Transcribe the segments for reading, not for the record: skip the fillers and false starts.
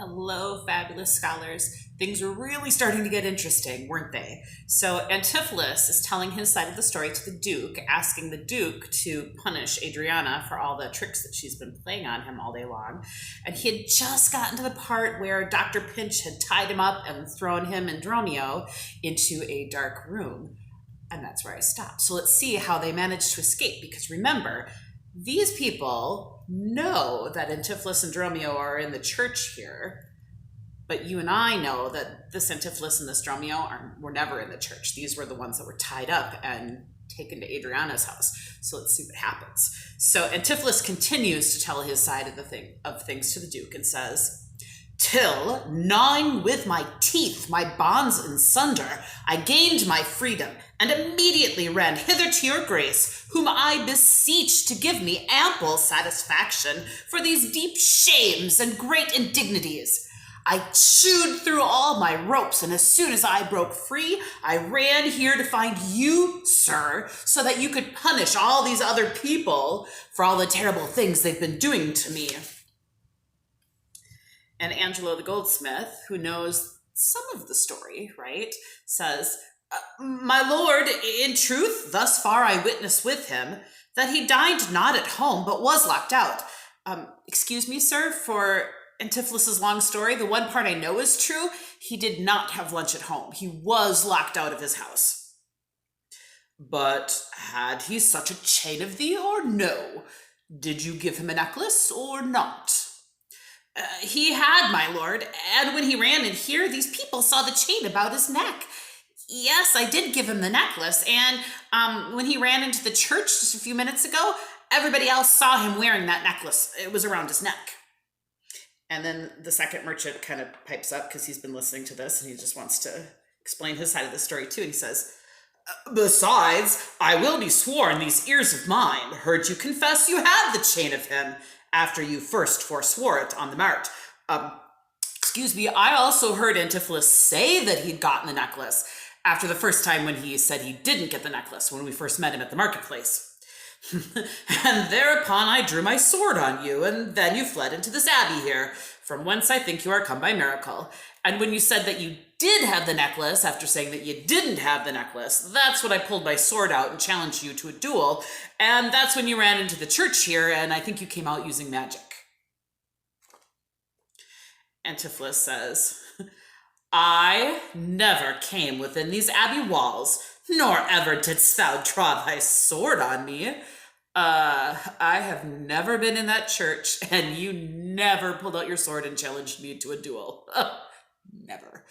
Hello, fabulous scholars. Things were really starting to get interesting, weren't they? So Antipholus is telling his side of the story to the Duke, asking the Duke to punish Adriana for all the tricks that she's been playing on him all day long. And he had just gotten to the part where Dr. Pinch had tied him up and thrown him and Dromio into a dark room. And that's where I stopped. So let's see how they managed to escape, because remember, these people know that Antipholus and Dromio are in the church here, but you and I know that this Antipholus and this Dromio were never in the church. These were the ones that were tied up and taken to Adriana's house. So let's see what happens. So Antipholus continues to tell his side of things to the Duke and says, "Till, gnawing with my teeth my bonds in sunder, I gained my freedom, and immediately ran hither to your grace, whom I beseech to give me ample satisfaction for these deep shames and great indignities. I chewed through all my ropes, and as soon as I broke free, I ran here to find you, sir, so that you could punish all these other people for all the terrible things they've been doing to me." And Angelo the goldsmith, who knows some of the story, right, says, "My lord, in truth, thus far I witness with him that he dined not at home, but was locked out." Excuse me, sir, for Antipholus's long story, the one part I know is true. He did not have lunch at home. He was locked out of his house. "But had he such a chain of thee, or no? Did you give him a necklace, or not?" "He had, my lord, and when he ran in here, these people saw the chain about his neck. Yes, I did give him the necklace, and when he ran into the church just a few minutes ago, everybody else saw him wearing that necklace. It was around his neck." And then the second merchant kind of pipes up because he's been listening to this and he just wants to explain his side of the story too. And he says, "Besides, I will be sworn these ears of mine heard you confess you had the chain of him after you first forswore it on the mart. Excuse me, I also heard Antipholus say that he'd gotten the necklace after the first time when he said he didn't get the necklace when we first met him at the marketplace. And thereupon I drew my sword on you, and then you fled into this abbey here, from whence I think you are come by miracle. And when you said that you did have the necklace, after saying that you didn't have the necklace, that's when I pulled my sword out and challenged you to a duel, and that's when you ran into the church here, and I think you came out using magic." Antipholus says, "I never came within these abbey walls, nor ever didst thou draw thy sword on me. I have never been in that church, and you never pulled out your sword and challenged me to a duel. Never.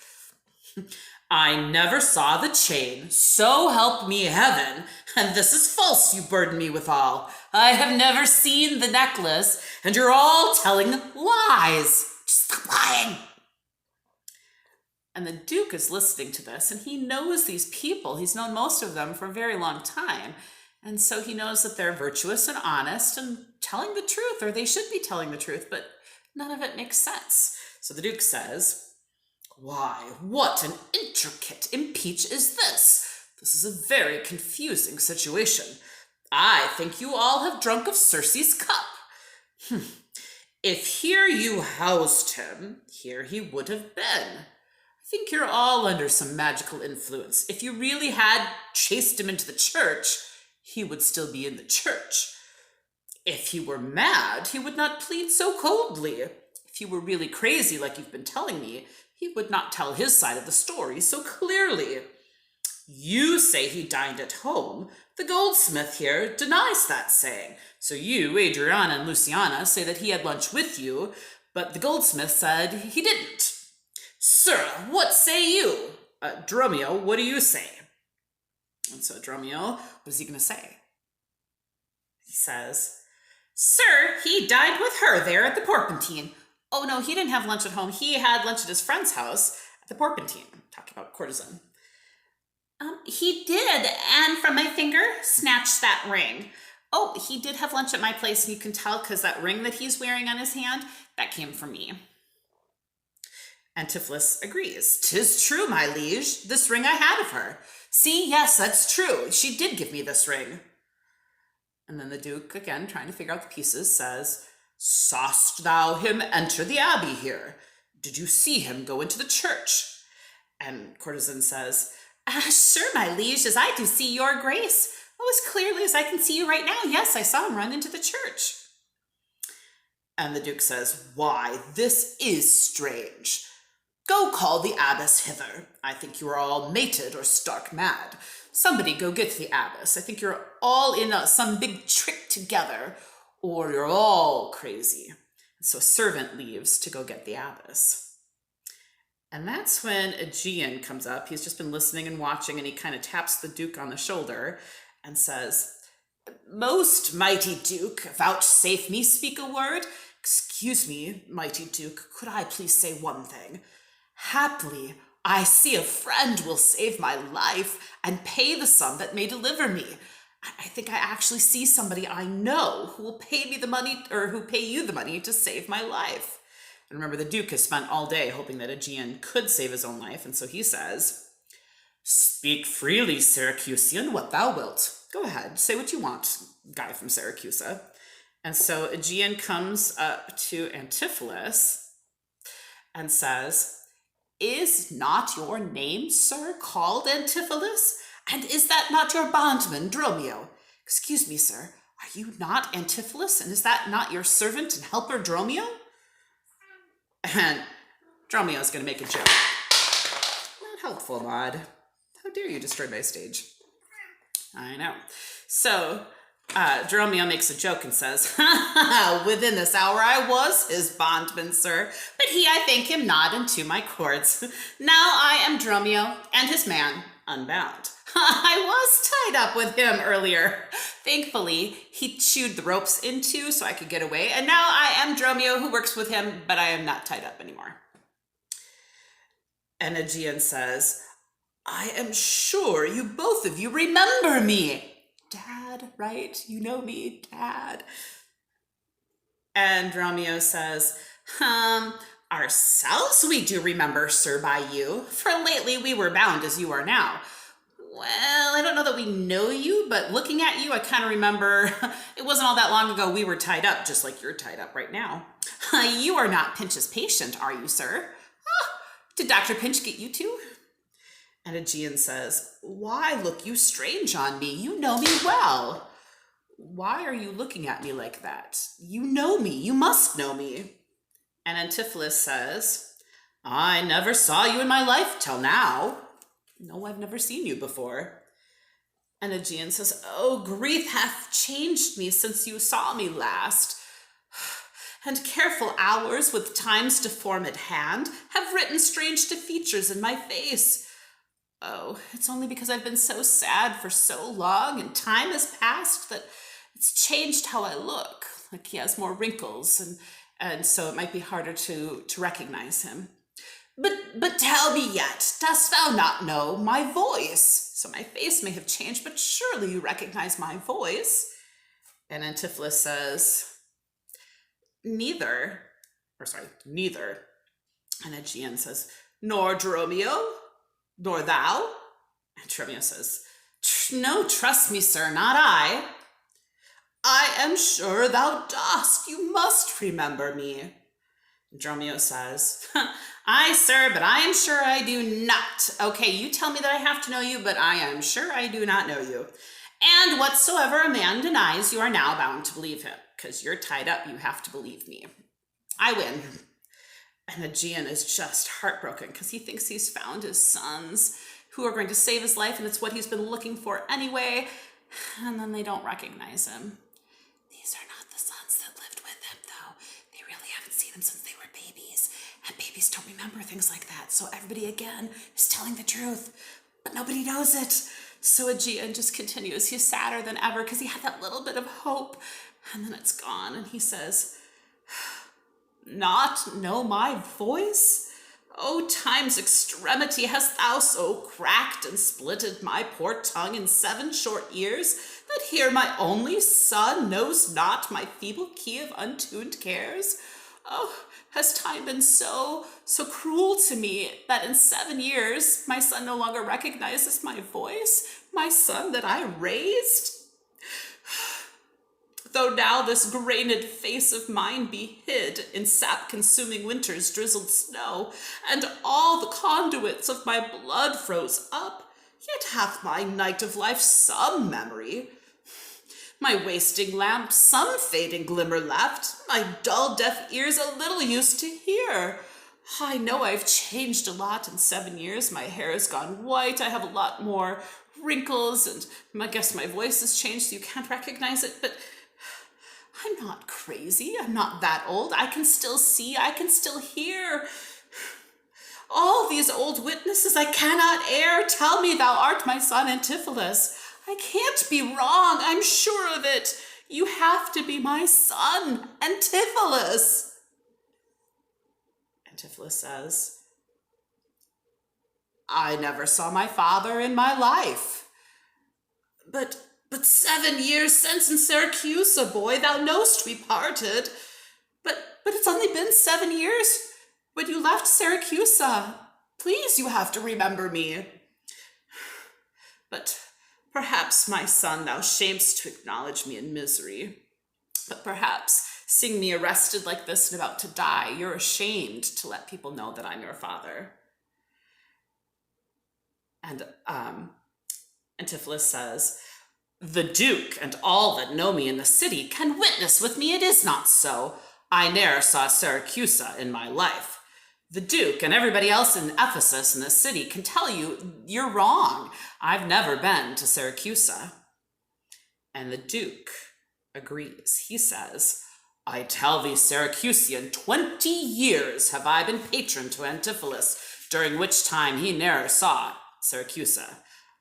I never saw the chain, so help me heaven, and this is false you burden me withal. I have never seen the necklace, and you're all telling lies. Just stop lying." And the Duke is listening to this, and he knows these people. He's known most of them for a very long time. And so he knows that they're virtuous and honest and telling the truth, or they should be telling the truth, but none of it makes sense. So the Duke says, "Why, what an intricate impeach is this? This is a very confusing situation. I think you all have drunk of Circe's cup. If here you housed him, here he would have been. I think you're all under some magical influence. If you really had chased him into the church, he would still be in the church. If he were mad, he would not plead so coldly. If he were really crazy, like you've been telling me, he would not tell his side of the story so clearly. You say he dined at home. The goldsmith here denies that saying. So you, Adriana and Luciana, say that he had lunch with you, but the goldsmith said he didn't. Sir, what say you? Dromio, what do you say?" And so Dromio, what is he going to say? He says, "Sir, he dined with her there at the Porpentine." Oh, no, he didn't have lunch at home. He had lunch at his friend's house at the Porpentine. Talking about courtesan. He did, and from my finger, snatched that ring. Oh, he did have lunch at my place, and you can tell because that ring that he's wearing on his hand, that came from me." Antipholus agrees. "'Tis true, my liege. This ring I had of her. See, yes, that's true. She did give me this ring." And then the Duke, again, trying to figure out the pieces, says, "Saw'st thou him enter the abbey here? Did you see him go into the church? And Courtesan says, Sure, my liege, as I do see your grace. Oh, as clearly as I can see you right now. Yes, I saw him run into the church. And the Duke says, Why, this is strange. Go call the abbess hither. I think you are all mated or stark mad. Somebody go get the abbess. I think you're all in some big trick together, or you're all crazy. So a servant leaves to go get the abbess. And that's when Aegeon comes up. He's just been listening and watching, and he kind of taps the Duke on the shoulder and says, Most mighty Duke, vouchsafe me speak a word. Excuse me, mighty Duke, could I please say one thing? Haply, I see a friend will save my life and pay the sum that may deliver me. I think I actually see somebody I know who will pay me the money, or who pay you the money to save my life. And remember, the Duke has spent all day hoping that Aegeon could save his own life, and so he says, Speak freely, Syracusian, what thou wilt. Go ahead, say what you want, guy from Syracusa. And so Aegeon comes up to Antipholus and says, Is not your name, sir, called Antipholus? And is that not your bondman, Dromio? Excuse me, sir, are you not Antipholus? And is that not your servant and helper, Dromio? And Dromio's going to make a joke. Not helpful, Maud. How dare you destroy my stage? I know. So Dromio makes a joke and says, Within this hour I was his bondman, sir, but he, I thank him not into my courts. Now I am Dromio, and his man, unbound. I was tied up with him earlier. Thankfully, he chewed the ropes in two so I could get away, and now I am Dromio who works with him, but I am not tied up anymore. And Aegeon says, I am sure you both of you remember me. Dad, right? You know me, Dad. And Dromio says, Ourselves we do remember, sir, by you, for lately we were bound as you are now. Well, I don't know that we know you, but looking at you, I kind of remember it wasn't all that long ago we were tied up, just like you're tied up right now. You are not Pinch's patient, are you, sir? Did Dr. Pinch get you too? And Aegeon says, Why look you strange on me? You know me well. Why are you looking at me like that? You know me. You must know me. And Antipholus says, I never saw you in my life till now. No, I've never seen you before. And Aegeon says, Oh, grief hath changed me since you saw me last. And careful hours with time's deformed hand have written strange features in my face. Oh, it's only because I've been so sad for so long and time has passed that it's changed how I look. Like he has more wrinkles and so it might be harder to recognize him. But tell me yet, dost thou not know my voice? So my face may have changed, but surely you recognize my voice. And Antipholus says, Neither. And Aegeon says, Nor Dromio? Nor thou? And Dromio says, No, trust me, sir, not I. I am sure thou dost. You must remember me. And Dromio says, Aye, sir, but I am sure I do not. Okay, you tell me that I have to know you, but I am sure I do not know you. And whatsoever a man denies, you are now bound to believe him, because you're tied up, you have to believe me. I win. And Aegeon is just heartbroken because he thinks he's found his sons who are going to save his life, and it's what he's been looking for anyway. And then they don't recognize him. These are not the sons that lived with him, though. They really haven't seen them since they were babies. And babies don't remember things like that. So everybody, again, is telling the truth. But nobody knows it. So Aegeon just continues. He's sadder than ever because he had that little bit of hope. And then it's gone. And he says, Not know my voice? O time's extremity, hast thou so cracked and splitted my poor tongue in 7 short years, that here my only son knows not my feeble key of untuned cares? Oh, has time been so cruel to me that in 7 years my son no longer recognizes my voice, my son that I raised? Though now this grained face of mine be hid in sap-consuming winter's drizzled snow, and all the conduits of my blood froze up, yet hath my night of life some memory. My wasting lamp some fading glimmer left, my dull deaf ears a little used to hear. I know I've changed a lot in 7 years. My hair has gone white, I have a lot more wrinkles, and I guess my voice has changed so you can't recognize it, but I'm not crazy. I'm not that old. I can still see. I can still hear. All these old witnesses I cannot err. Tell me thou art my son Antipholus. I can't be wrong. I'm sure of it. You have to be my son, Antipholus. Antipholus says, I never saw my father in my life. But 7 years since in Syracusa, boy, thou knowst we parted. But it's only been 7 years when you left Syracusa. Please, you have to remember me. But perhaps, my son, thou shamest to acknowledge me in misery. But perhaps, seeing me arrested like this and about to die, you're ashamed to let people know that I'm your father. And Antipholus says, the Duke and all that know me in the city can witness with me it is not so. I ne'er saw Syracusa in my life. The Duke and everybody else in Ephesus in the city can tell you you're wrong. I've never been to Syracusa. And the Duke agrees. He says, I tell thee, Syracusian, 20 years have I been patron to Antipholus, during which time he ne'er saw Syracusa.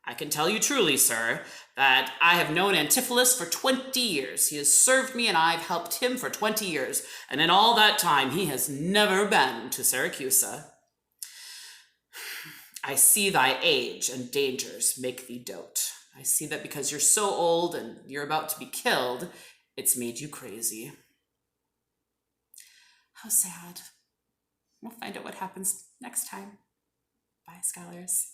I can tell you truly, sir, that I have known Antipholus for 20 years. He has served me and I've helped him for 20 years. And in all that time, he has never been to Syracusa. I see thy age and dangers make thee dote. I see that because you're so old and you're about to be killed, it's made you crazy. How sad. We'll find out what happens next time. Bye, scholars.